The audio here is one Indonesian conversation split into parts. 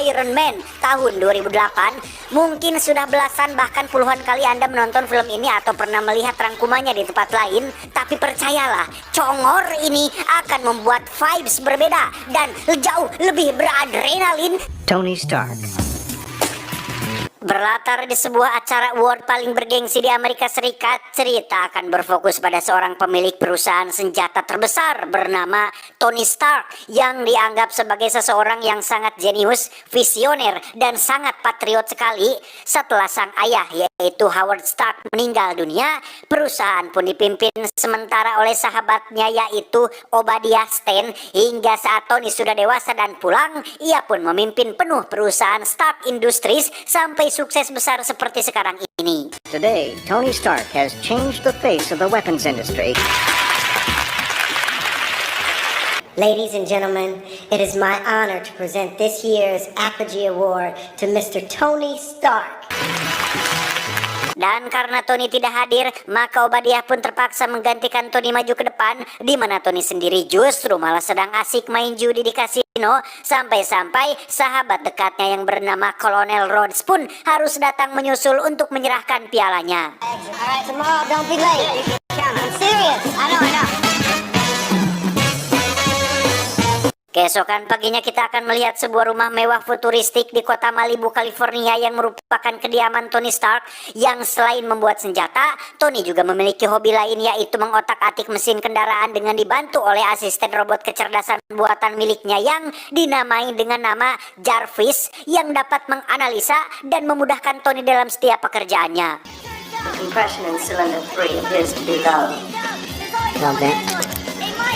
Iron Man tahun 2008. Mungkin sudah belasan bahkan puluhan kali Anda menonton film ini atau pernah melihat rangkumannya di tempat lain, tapi percayalah, congor ini akan membuat vibes berbeda dan jauh lebih beradrenalin. Tony Stark. Berlatar di sebuah acara award paling bergengsi di Amerika Serikat, cerita akan berfokus pada seorang pemilik perusahaan senjata terbesar bernama Tony Stark yang dianggap sebagai seseorang yang sangat jenius, visioner, dan sangat patriot sekali. Setelah sang ayah yaitu Howard Stark meninggal dunia, perusahaan pun dipimpin sementara oleh sahabatnya yaitu Obadiah Stane. Hingga saat Tony sudah dewasa dan pulang, ia pun memimpin penuh perusahaan Stark Industries sampai sukses besar seperti sekarang ini. Today, Tony Stark has changed the face of the weapons industry. Ladies and gentlemen, it is my honor to present this year's Apogee Award to Mr. Tony Stark. Dan karena Tony tidak hadir, maka Obadiah pun terpaksa menggantikan Tony maju ke depan, di mana Tony sendiri justru malah sedang asik main judi di kasino, sampai-sampai sahabat dekatnya yang bernama Kolonel Rhodes pun harus datang menyusul untuk menyerahkan pialanya. Alright, tomorrow don't be late. I'm serious. I know. Keesokan paginya kita akan melihat sebuah rumah mewah futuristik di kota Malibu, California yang merupakan kediaman Tony Stark yang selain membuat senjata, Tony juga memiliki hobi lain yaitu mengotak-atik mesin kendaraan dengan dibantu oleh asisten robot kecerdasan buatan miliknya yang dinamai dengan nama Jarvis yang dapat menganalisa dan memudahkan Tony dalam setiap pekerjaannya. Compression in cylinder 3 appears to be low. Well then.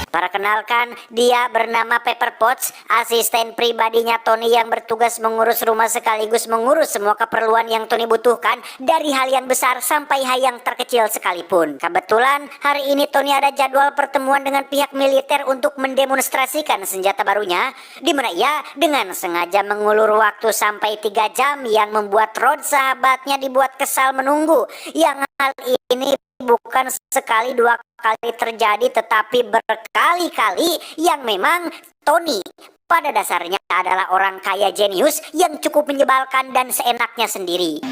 Perkenalkan, dia bernama Pepper Potts, asisten pribadinya Tony yang bertugas mengurus rumah sekaligus mengurus semua keperluan yang Tony butuhkan, dari hal yang besar sampai hal yang terkecil sekalipun. Kebetulan hari ini Tony ada jadwal pertemuan dengan pihak militer untuk mendemonstrasikan senjata barunya, di mana ia dengan sengaja mengulur waktu sampai 3 jam yang membuat Rhodes sahabatnya dibuat kesal menunggu. Yang hal ini bukan sekali dua kali terjadi, tetapi berkali-kali, yang memang Tony pada dasarnya adalah orang kaya jenius yang cukup menyebalkan dan seenaknya sendiri.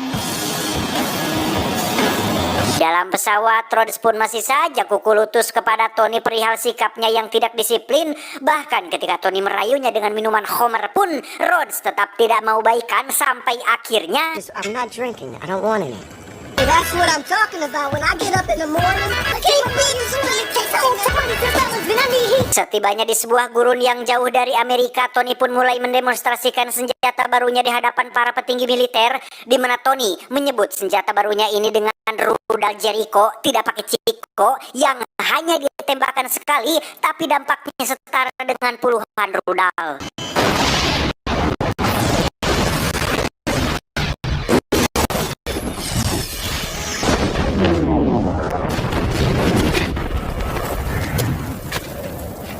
Dalam pesawat, Rhodes pun masih saja kuku lutus kepada Tony perihal sikapnya yang tidak disiplin. Bahkan ketika Tony merayunya dengan minuman Homer pun, Rhodes tetap tidak mau baikan sampai akhirnya, I'm not drinking. I don't want any. That's what I'm talking about. When I get up in the morning, I can't beat setibanya di sebuah gurun yang jauh dari Amerika, Tony pun mulai mendemonstrasikan senjata barunya di hadapan para petinggi militer, di mana Tony menyebut senjata barunya ini dengan rudal Jericho, tidak pakai ciko, yang hanya ditembakkan sekali, tapi dampaknya setara dengan puluhan rudal.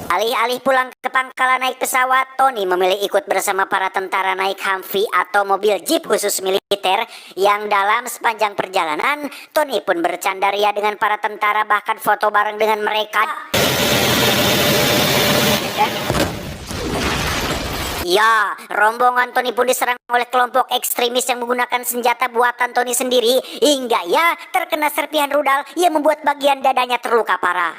Alih-alih pulang ke pangkalan naik pesawat, Tony memilih ikut bersama para tentara naik Humvee atau mobil jeep khusus militer yang dalam sepanjang perjalanan, Tony pun bercandaria dengan para tentara, bahkan foto bareng dengan mereka. Ya, rombongan Tony pun diserang oleh kelompok ekstremis yang menggunakan senjata buatan Tony sendiri, hingga ia terkena serpihan rudal yang membuat bagian dadanya terluka parah.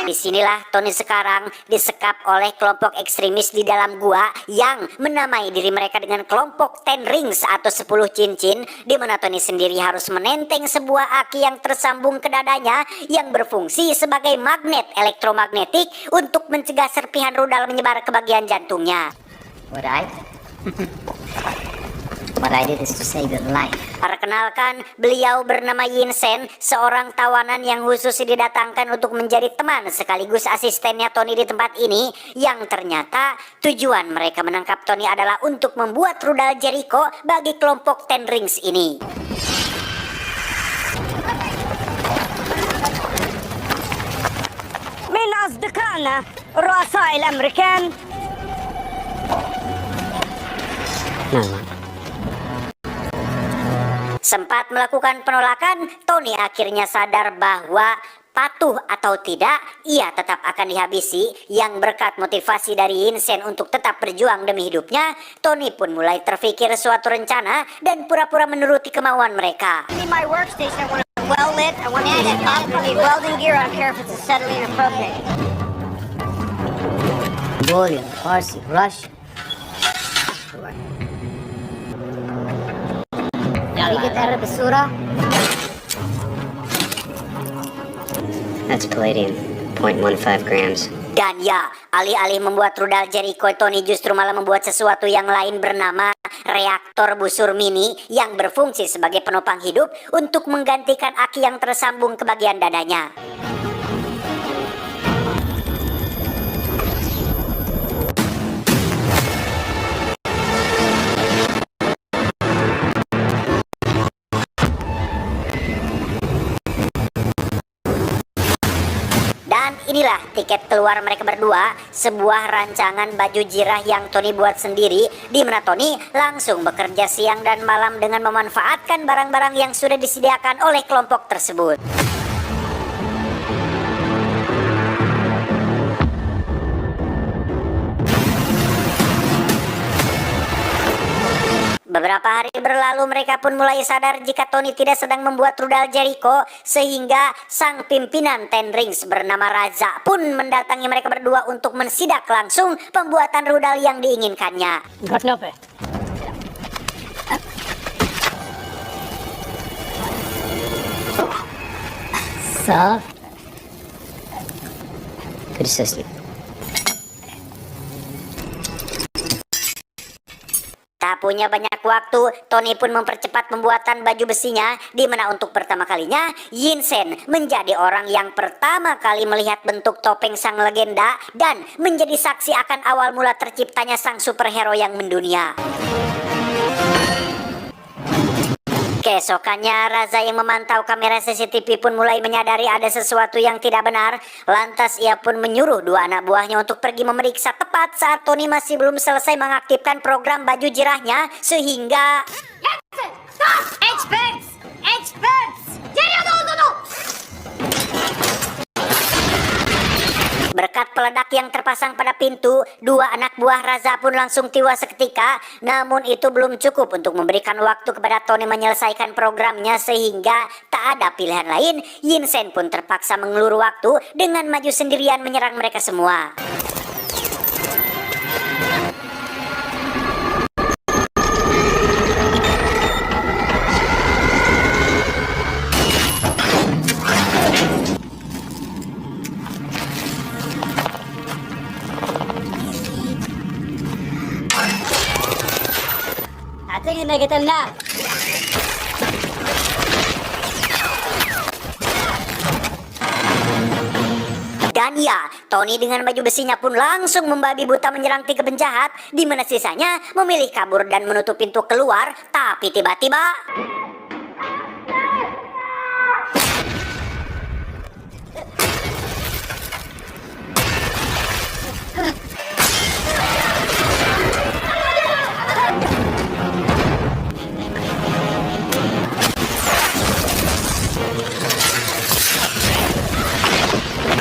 Disinilah Tony sekarang disekap oleh kelompok ekstremis di dalam gua yang menamai diri mereka dengan kelompok 10 rings atau 10 cincin, di mana Tony sendiri harus menenteng sebuah aki yang tersambung ke dadanya yang berfungsi sebagai magnet elektromagnetik untuk mencegah serpihan rudal menyebar ke bagian jantungnya. What I did is to save your life. Perkenalkan, beliau bernama Yinsen, seorang tawanan yang khusus didatangkan untuk menjadi teman sekaligus asistennya Tony di tempat ini, yang ternyata tujuan mereka menangkap Tony adalah untuk membuat rudal Jericho bagi kelompok 10 rings ini. من أصدقائنا رؤساء الأمريكان Sempat melakukan penolakan, Tony akhirnya sadar bahwa patuh atau tidak, ia tetap akan dihabisi. Yang berkat motivasi dari Yinsen untuk tetap berjuang demi hidupnya, Tony pun mulai terpikir suatu rencana dan pura-pura menuruti kemauan mereka. Need my workstation. I want it well lit. I want it up. I need welding gear. I don't care if it's acetylene or propane. Mongolian, Parsi, Russian. You get that basura? That's palladium, 0.15 grams. Dan ya, alih-alih membuat rudal Jericho, Tony justru malah membuat sesuatu yang lain bernama reaktor busur mini yang berfungsi sebagai penopang hidup untuk menggantikan aki yang tersambung ke bagian dadanya. Dan inilah tiket keluar mereka berdua, sebuah rancangan baju jirah yang Tony buat sendiri, di mana Tony langsung bekerja siang dan malam dengan memanfaatkan barang-barang yang sudah disediakan oleh kelompok tersebut. Beberapa hari berlalu, mereka pun mulai sadar jika Tony tidak sedang membuat rudal Jericho, sehingga sang pimpinan Ten Rings bernama Raza pun mendatangi mereka berdua untuk mensidak langsung pembuatan rudal yang diinginkannya. Готовы. So? Good assistant. Tak punya banyak waktu, Tony pun mempercepat pembuatan baju besinya, di mana untuk pertama kalinya Yinsen menjadi orang yang pertama kali melihat bentuk topeng sang legenda dan menjadi saksi akan awal mula terciptanya sang superhero yang mendunia. Keesokannya, Raza yang memantau kamera CCTV pun mulai menyadari ada sesuatu yang tidak benar. Lantas ia pun menyuruh dua anak buahnya untuk pergi memeriksa tepat saat Tony masih belum selesai mengaktifkan program baju jirahnya, sehingga... Stop! Experts! Experts! Berkat peledak yang terpasang pada pintu, dua anak buah Raza pun langsung tiwas seketika. Namun itu belum cukup untuk memberikan waktu kepada Tony menyelesaikan programnya, sehingga tak ada pilihan lain. Yinsen pun terpaksa mengelur waktu dengan maju sendirian menyerang mereka semua. I think you make it enough. Dan ya, Tony dengan baju besinya pun langsung membabi buta menyerang tiga penjahat, di mana sisanya memilih kabur dan menutup pintu keluar. Tapi tiba-tiba...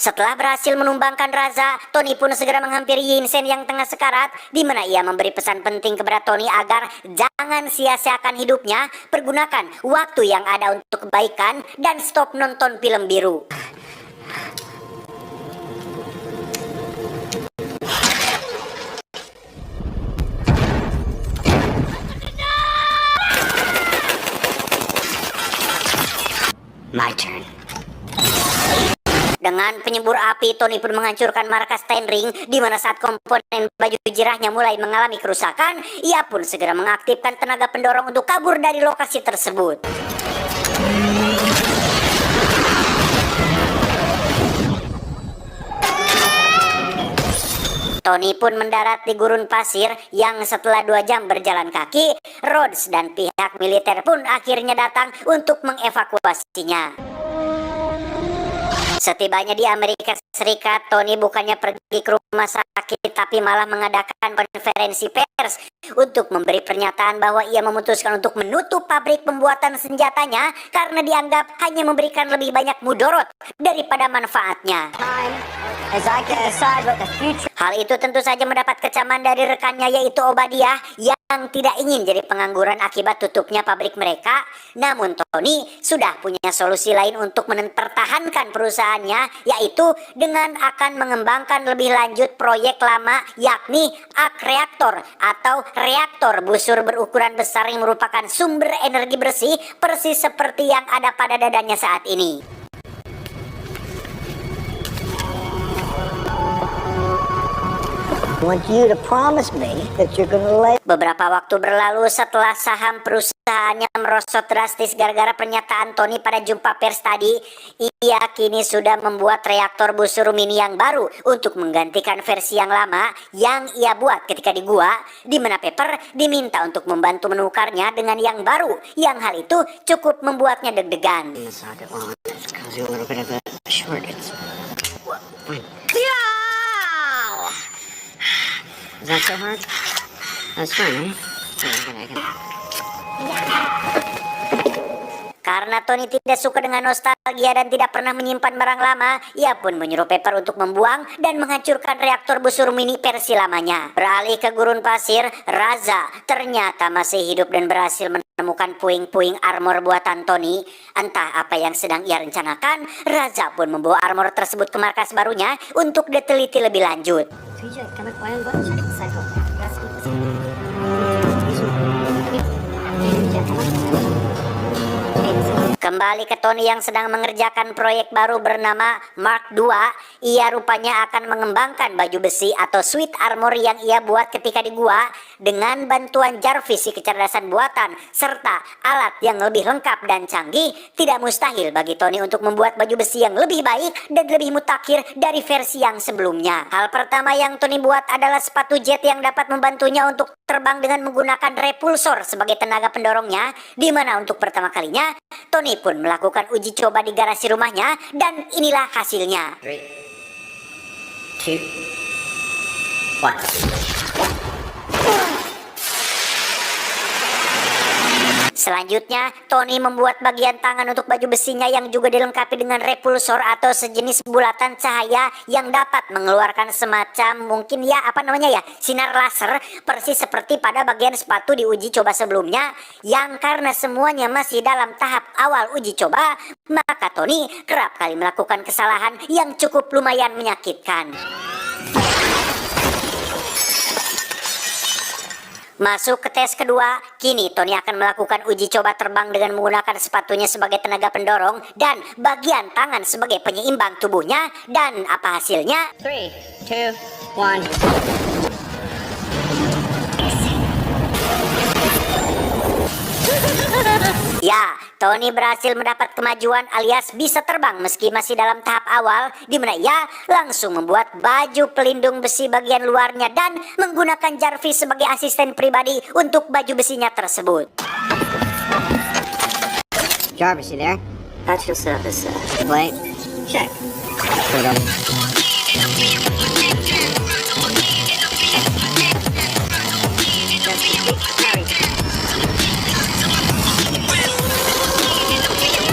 Setelah berhasil menumbangkan Raza, Tony pun segera menghampiri Yinsen yang tengah sekarat, di mana ia memberi pesan penting kepada Tony agar jangan sia-siakan hidupnya, pergunakan waktu yang ada untuk kebaikan, dan stop nonton film biru. My turn. Dengan penyembur api, Tony pun menghancurkan markas Ten Ring, di mana saat komponen baju jirahnya mulai mengalami kerusakan, ia pun segera mengaktifkan tenaga pendorong untuk kabur dari lokasi tersebut. Tony pun mendarat di gurun pasir yang setelah 2 jam berjalan kaki, Rhodes dan pihak militer pun akhirnya datang untuk mengevakuasinya. Setibanya di Amerika Serikat, Tony bukannya pergi ke rumah sakit tapi malah mengadakan konferensi pers untuk memberi pernyataan bahwa ia memutuskan untuk menutup pabrik pembuatan senjatanya karena dianggap hanya memberikan lebih banyak mudorot daripada manfaatnya. As I can decide what the future. Hal itu tentu saja mendapat kecaman dari rekannya yaitu Obadiah yang tidak ingin jadi pengangguran akibat tutupnya pabrik mereka. Namun Tony sudah punya solusi lain untuk mempertahankan perusahaannya, yaitu dengan akan mengembangkan lebih lanjut proyek lama yakni arc reaktor atau reaktor busur berukuran besar yang merupakan sumber energi bersih persis seperti yang ada pada dadanya saat ini. I want you to promise me that you're gonna lay. Beberapa waktu berlalu setelah saham perusahaannya merosot drastis gara-gara pernyataan Tony pada jumpa pers tadi, ia kini sudah membuat reaktor busur mini yang baru untuk menggantikan versi yang lama yang ia buat ketika di gua, di mana Pepper diminta untuk membantu menukarnya dengan yang baru, yang hal itu cukup membuatnya deg-degan. In the socket, well, it's causing a little bit of a shortage. Fine. Is that so hard? That's fine, eh? I can. Karena Tony tidak suka dengan nostalgia dan tidak pernah menyimpan barang lama, ia pun menyuruh Pepper untuk membuang dan menghancurkan reaktor busur mini versi lamanya. Beralih ke gurun pasir, Raza ternyata masih hidup dan berhasil menemukan puing-puing armor buatan Tony. Entah apa yang sedang ia rencanakan, Raza pun membawa armor tersebut ke markas barunya untuk diteliti lebih lanjut. Kembali ke Tony yang sedang mengerjakan proyek baru bernama Mark II, ia rupanya akan mengembangkan baju besi atau suit armor yang ia buat ketika di gua dengan bantuan Jarvis si kecerdasan buatan serta alat yang lebih lengkap dan canggih. Tidak mustahil bagi Tony untuk membuat baju besi yang lebih baik dan lebih mutakhir dari versi yang sebelumnya. Hal pertama yang Tony buat adalah sepatu jet yang dapat membantunya untuk terbang dengan menggunakan repulsor sebagai tenaga pendorongnya, di mana untuk pertama kalinya Tony pun melakukan uji coba di garasi rumahnya dan inilah hasilnya. 3, 2, 1. Selanjutnya, Tony membuat bagian tangan untuk baju besinya yang juga dilengkapi dengan repulsor atau sejenis bulatan cahaya yang dapat mengeluarkan semacam mungkin sinar laser persis seperti pada bagian sepatu di uji coba sebelumnya, yang karena semuanya masih dalam tahap awal uji coba, maka Tony kerap kali melakukan kesalahan yang cukup lumayan menyakitkan. Masuk ke tes kedua, kini Tony akan melakukan uji coba terbang dengan menggunakan sepatunya sebagai tenaga pendorong dan bagian tangan sebagai penyeimbang tubuhnya. Dan apa hasilnya? 3, 2, 1. Ya, Tony berhasil mendapat kemajuan alias bisa terbang meski masih dalam tahap awal, di mana ia langsung membuat baju pelindung besi bagian luarnya dan menggunakan Jarvis sebagai asisten pribadi untuk baju besinya tersebut. Jarvis, you there? At your service, sir. Wait. Check. Hold on.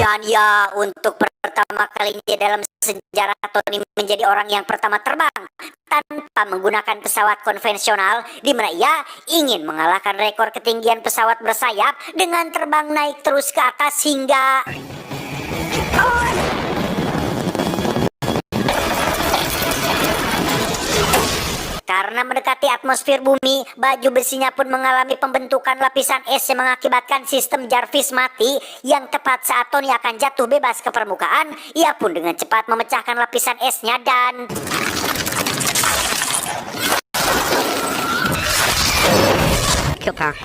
Dan ya, untuk pertama kalinya dalam sejarah Tony menjadi orang yang pertama terbang tanpa menggunakan pesawat konvensional, di mana ia ingin mengalahkan rekor ketinggian pesawat bersayap dengan terbang naik terus ke atas hingga... Karena mendekati atmosfer bumi, baju besinya pun mengalami pembentukan lapisan es yang mengakibatkan sistem Jarvis mati, yang tepat saat Tony akan jatuh bebas ke permukaan, ia pun dengan cepat memecahkan lapisan esnya dan... Kill power.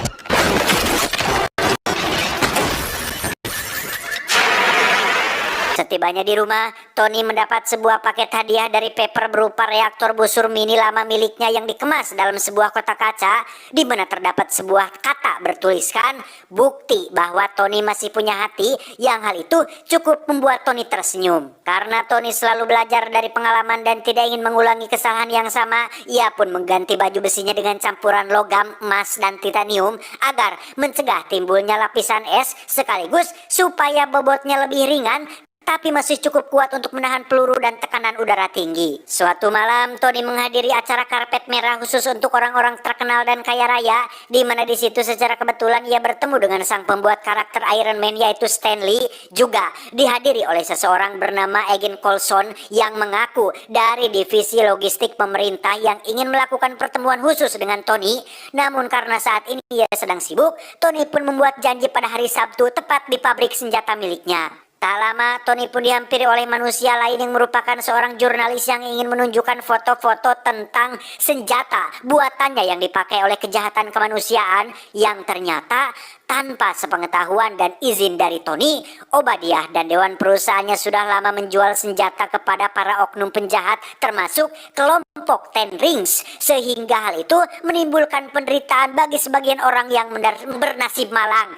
Setibanya di rumah, Tony mendapat sebuah paket hadiah dari Pepper berupa reaktor busur mini lama miliknya yang dikemas dalam sebuah kotak kaca, di mana terdapat sebuah kata bertuliskan bukti bahwa Tony masih punya hati, yang hal itu cukup membuat Tony tersenyum. Karena Tony selalu belajar dari pengalaman dan tidak ingin mengulangi kesalahan yang sama, ia pun mengganti baju besinya dengan campuran logam, emas, dan titanium agar mencegah timbulnya lapisan es, sekaligus supaya bobotnya lebih ringan tapi masih cukup kuat untuk menahan peluru dan tekanan udara tinggi. Suatu malam, Tony menghadiri acara karpet merah khusus untuk orang-orang terkenal dan kaya raya, di mana di situ secara kebetulan ia bertemu dengan sang pembuat karakter Iron Man yaitu Stan Lee, juga dihadiri oleh seseorang bernama Agent Coulson yang mengaku dari divisi logistik pemerintah yang ingin melakukan pertemuan khusus dengan Tony. Namun karena saat ini ia sedang sibuk, Tony pun membuat janji pada hari Sabtu tepat di pabrik senjata miliknya. Tak lama, Tony pun dihampiri oleh manusia lain yang merupakan seorang jurnalis yang ingin menunjukkan foto-foto tentang senjata buatannya yang dipakai oleh kejahatan kemanusiaan, yang ternyata tanpa sepengetahuan dan izin dari Tony, Obadiah dan dewan perusahaannya sudah lama menjual senjata kepada para oknum penjahat termasuk kelompok Ten Rings, sehingga hal itu menimbulkan penderitaan bagi sebagian orang yang bernasib malang.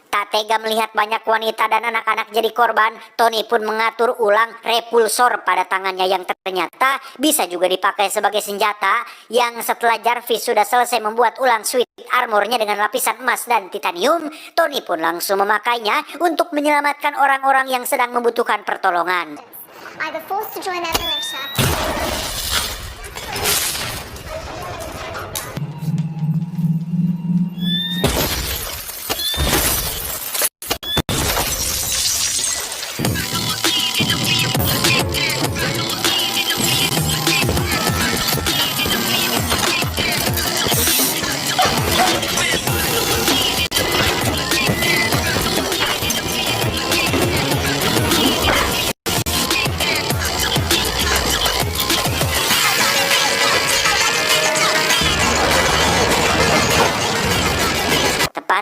Tak tega melihat banyak wanita dan anak-anak jadi korban, Tony pun mengatur ulang repulsor pada tangannya yang ternyata bisa juga dipakai sebagai senjata, yang setelah Jarvis sudah selesai membuat ulang suit armornya dengan lapisan emas dan titanium, Tony pun langsung memakainya untuk menyelamatkan orang-orang yang sedang membutuhkan pertolongan. I was forced to join that militia.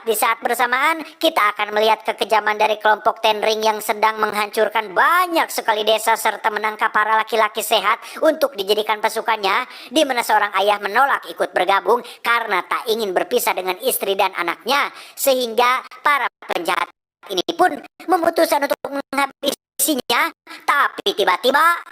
Di saat bersamaan, kita akan melihat kekejaman dari kelompok Ten Ring yang sedang menghancurkan banyak sekali desa serta menangkap para laki-laki sehat untuk dijadikan pasukannya, di mana seorang ayah menolak ikut bergabung karena tak ingin berpisah dengan istri dan anaknya, sehingga para penjahat ini pun memutuskan untuk menghabisinya, tapi tiba-tiba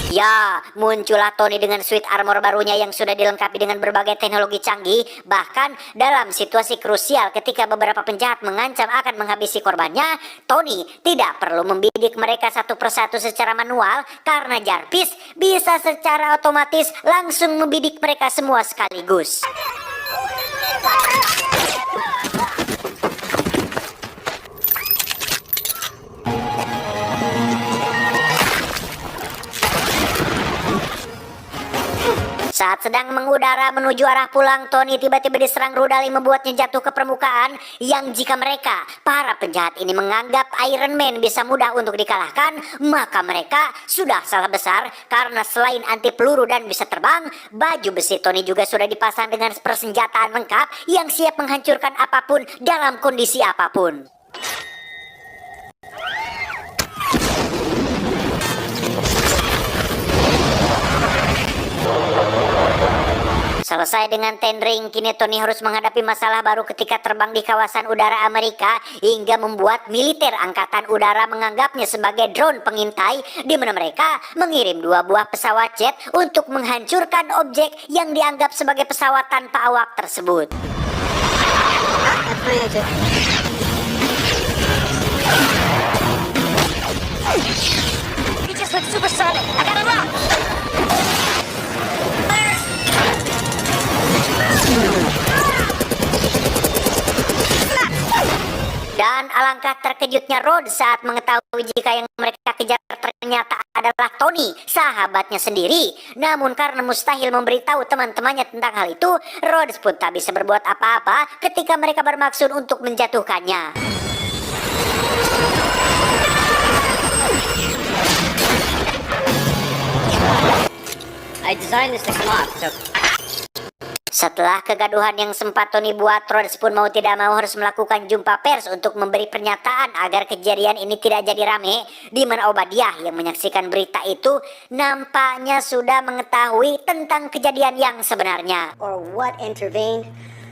ya, muncullah Tony dengan suit armor barunya yang sudah dilengkapi dengan berbagai teknologi canggih. Bahkan dalam situasi krusial ketika beberapa penjahat mengancam akan menghabisi korbannya, Tony tidak perlu membidik mereka satu persatu secara manual karena Jarvis bisa secara otomatis langsung membidik mereka semua sekaligus. Saat sedang mengudara menuju arah pulang, Tony tiba-tiba diserang rudal yang membuatnya jatuh ke permukaan, yang jika mereka, para penjahat ini menganggap Iron Man bisa mudah untuk dikalahkan, maka mereka sudah salah besar, karena selain anti peluru dan bisa terbang, baju besi Tony juga sudah dipasang dengan persenjataan lengkap yang siap menghancurkan apapun dalam kondisi apapun. Selesai dengan Ten Ring, kini Tony harus menghadapi masalah baru ketika terbang di kawasan udara Amerika, hingga membuat militer angkatan udara menganggapnya sebagai drone pengintai, di mana mereka mengirim 2 buah pesawat jet untuk menghancurkan objek yang dianggap sebagai pesawat tanpa awak tersebut. He just looks supersonic. I gotta run. Dan alangkah terkejutnya Rhodes saat mengetahui jika yang mereka kejar ternyata adalah Tony, sahabatnya sendiri. Namun karena mustahil memberitahu teman-temannya tentang hal itu, Rhodes pun tak bisa berbuat apa-apa ketika mereka bermaksud untuk menjatuhkannya. I designed this to come off, so Setelah kegaduhan yang sempat Tony buat, Rhodes pun mau tidak mau harus melakukan jumpa pers untuk memberi pernyataan agar kejadian ini tidak jadi rame, di mana Obadiah yang menyaksikan berita itu nampaknya sudah mengetahui tentang kejadian yang sebenarnya. Or what intervened,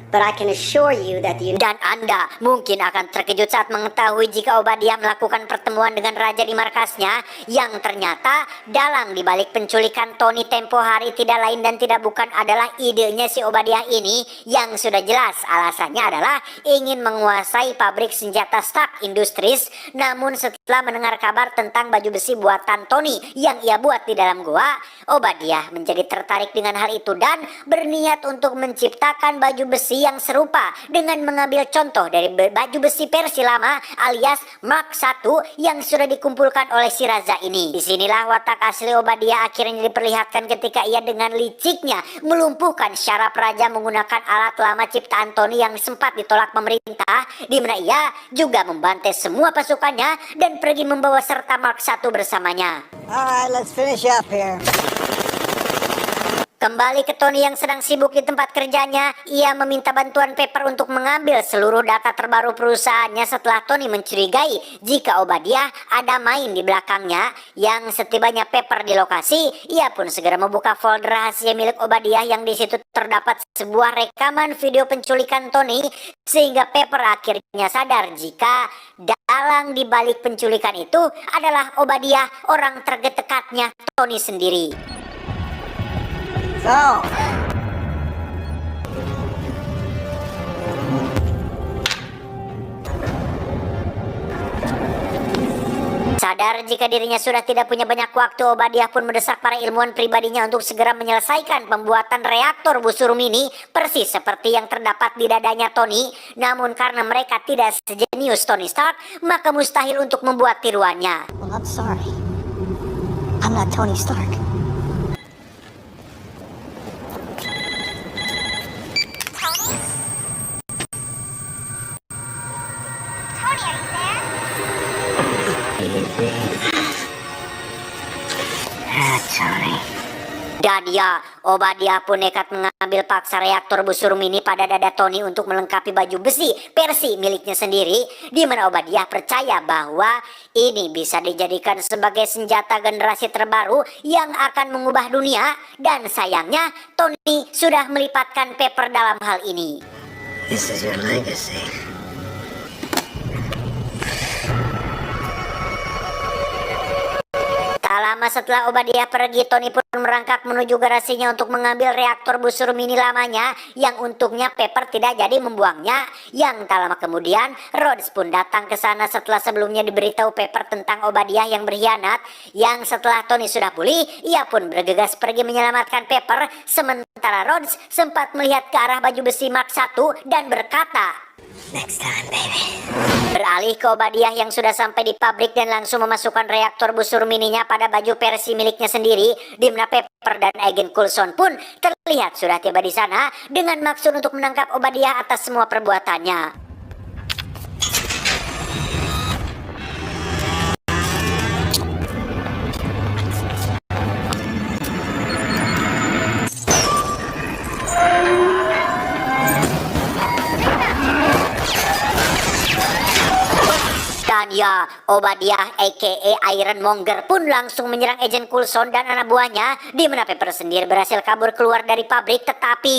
but I can assure you that the Dan Anda mungkin akan terkejut saat mengetahui jika Obadiah melakukan pertemuan dengan raja di markasnya, yang ternyata dalang dibalik penculikan Tony tempo hari tidak lain dan tidak bukan adalah idenya si Obadiah ini, yang sudah jelas alasannya adalah ingin menguasai pabrik senjata Stark Industries. Namun setelah mendengar kabar tentang baju besi buatan Tony yang ia buat di dalam goa, Obadiah menjadi tertarik dengan hal itu dan berniat untuk menciptakan baju besi yang serupa dengan mengambil contoh dari baju besi Persia lama alias Mark I yang sudah dikumpulkan oleh si raja ini. Disinilah watak asli Obadiah akhirnya diperlihatkan ketika ia dengan liciknya melumpuhkan syaraf raja menggunakan alat lama ciptaan Tony yang sempat ditolak pemerintah, di mana ia juga membantai semua pasukannya dan pergi membawa serta Mark I bersamanya. Alright, let's finish up here. Kembali ke Tony yang sedang sibuk di tempat kerjanya, ia meminta bantuan Pepper untuk mengambil seluruh data terbaru perusahaannya setelah Tony mencurigai jika Obadiah ada main di belakangnya. Yang setibanya Pepper di lokasi, ia pun segera membuka folder rahasia milik Obadiah yang di situ terdapat sebuah rekaman video penculikan Tony, sehingga Pepper akhirnya sadar jika dalang di balik penculikan itu adalah Obadiah, orang terdekatnya Tony sendiri. So, sadar jika dirinya sudah tidak punya banyak waktu, Obadiah pun mendesak para ilmuwan pribadinya untuk segera menyelesaikan pembuatan reaktor busur mini persis seperti yang terdapat di dadanya Tony. Namun karena mereka tidak sejenius Tony Stark, maka mustahil untuk membuat tiruannya. well, I'm sorry. I'm not Tony Stark. Dan ya, Obadiah pun nekat mengambil paksa reaktor busur mini pada dada Tony untuk melengkapi baju besi Persi miliknya sendiri, di mana Obadiah percaya bahwa ini bisa dijadikan sebagai senjata generasi terbaru yang akan mengubah dunia. Dan sayangnya, Tony sudah melipatkan Pepper dalam hal ini. this is your legacy. Tak lama setelah Obadiah pergi, Tony pun merangkak menuju garasinya untuk mengambil reaktor busur mini lamanya, yang untungnya Pepper tidak jadi membuangnya. Yang tak lama kemudian, Rhodes pun datang ke sana setelah sebelumnya diberitahu Pepper tentang Obadiah yang berkhianat. Yang setelah Tony sudah pulih, ia pun bergegas pergi menyelamatkan Pepper, sementara Rhodes sempat melihat ke arah baju besi Mark I dan berkata, Next time, baby. beralih ke Obadiah yang sudah sampai di pabrik dan langsung memasukkan reaktor busur mininya pada baju Persi miliknya sendiri, di mana Pepper dan agen Coulson pun terlihat sudah tiba di sana dengan maksud untuk menangkap Obadiah atas semua perbuatannya. Dan ya, Obadiah aka Ironmonger pun langsung menyerang agen Coulson dan anak buahnya, di mana Pepper sendiri berhasil kabur keluar dari pabrik. Tetapi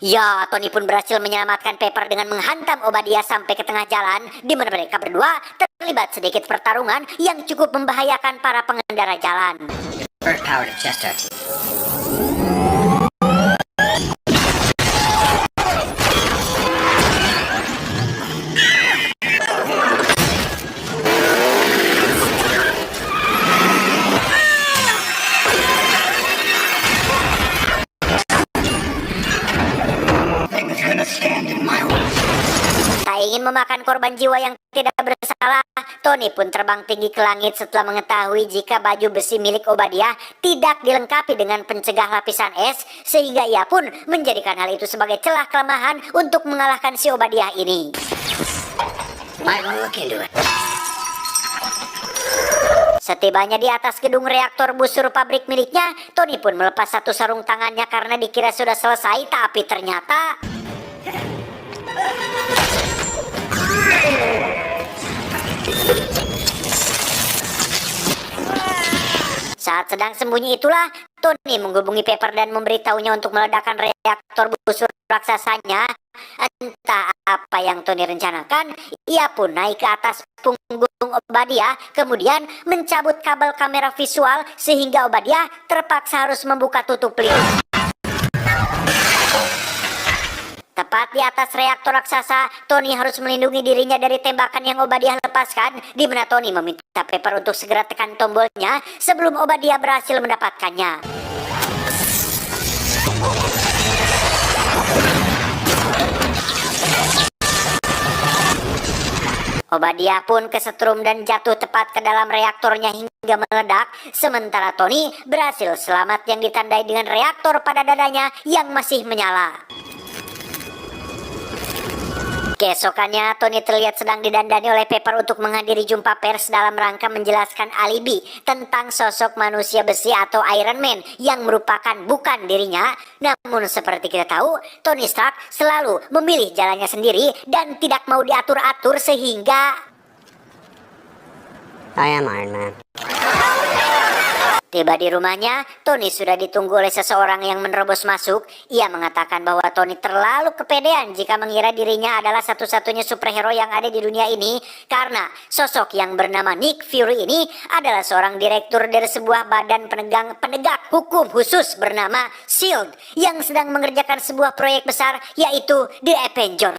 ya, Tony pun berhasil menyelamatkan Pepper dengan menghantam Obadiah sampai ke tengah jalan, di mana mereka berdua terlibat sedikit pertarungan yang cukup membahayakan para pengendara jalan. First power to Chester. Tak ingin memakan korban jiwa yang tidak bersalah, Tony pun terbang tinggi ke langit setelah mengetahui jika baju besi milik Obadiah tidak dilengkapi dengan pencegah lapisan es, sehingga ia pun menjadikan hal itu sebagai celah kelemahan untuk mengalahkan si Obadiah ini. Might want to look into it. Setibanya di atas gedung reaktor busur pabrik miliknya, Tony pun melepas satu sarung tangannya karena dikira sudah selesai, tapi ternyata saat sedang sembunyi itulah Tony menghubungi Pepper dan memberitahunya untuk meledakkan reaktor busur raksasanya. Entah apa yang Tony rencanakan, ia pun naik ke atas punggung Obadiah, kemudian mencabut kabel kamera visual sehingga Obadiah terpaksa harus membuka tutup lid. Tepat di atas reaktor raksasa, Tony harus melindungi dirinya dari tembakan yang Obadiah lepaskan, di mana Tony meminta Pepper untuk segera tekan tombolnya sebelum Obadiah berhasil mendapatkannya. Obadiah pun kesetrum dan jatuh tepat ke dalam reaktornya hingga meledak, sementara Tony berhasil selamat yang ditandai dengan reaktor pada dadanya yang masih menyala. Keesokannya, Tony terlihat sedang didandani oleh Pepper untuk menghadiri jumpa pers dalam rangka menjelaskan alibi tentang sosok manusia besi atau Iron Man yang merupakan bukan dirinya. Namun seperti kita tahu, Tony Stark selalu memilih jalannya sendiri dan tidak mau diatur-atur sehingga I am Iron Man. tiba di rumahnya, Tony sudah ditunggu oleh seseorang yang menerobos masuk. Ia mengatakan bahwa Tony terlalu kepedean jika mengira dirinya adalah satu-satunya superhero yang ada di dunia ini, karena sosok yang bernama Nick Fury ini adalah seorang direktur dari sebuah badan penegak hukum khusus bernama SHIELD yang sedang mengerjakan sebuah proyek besar, yaitu The Avengers.